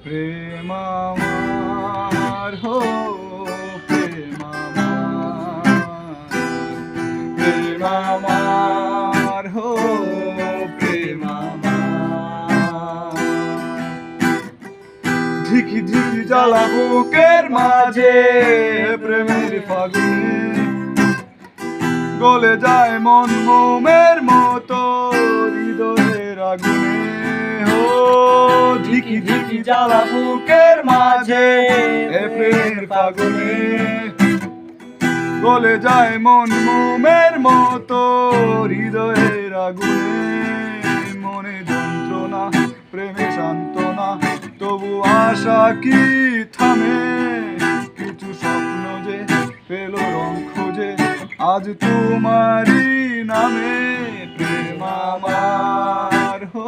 প্রেম আমার হো প্রেম আমার, প্রেম আমার হো প্রেম আমার। ঝিকি ঝিকি জ্বালা বুকের মাঝে প্রেমের ফাগুনে গলে যায় মন মোমের মতো হৃদয়ের আগুনে। ও ঝিকি ঝিকি জ্বালা বুকের মাঝে প্রেমের ফাগুনে গলে যায় মন মোমের মতো হৃদয়ের আগুনে। মনে যন্ত্রণা প্রেমে সান্ত্বনা তবু আশা কি থামে, কিছু স্বপ্ন যে পেল রং খোঁজে আজ তোমারই নামে। প্রেম আমার হো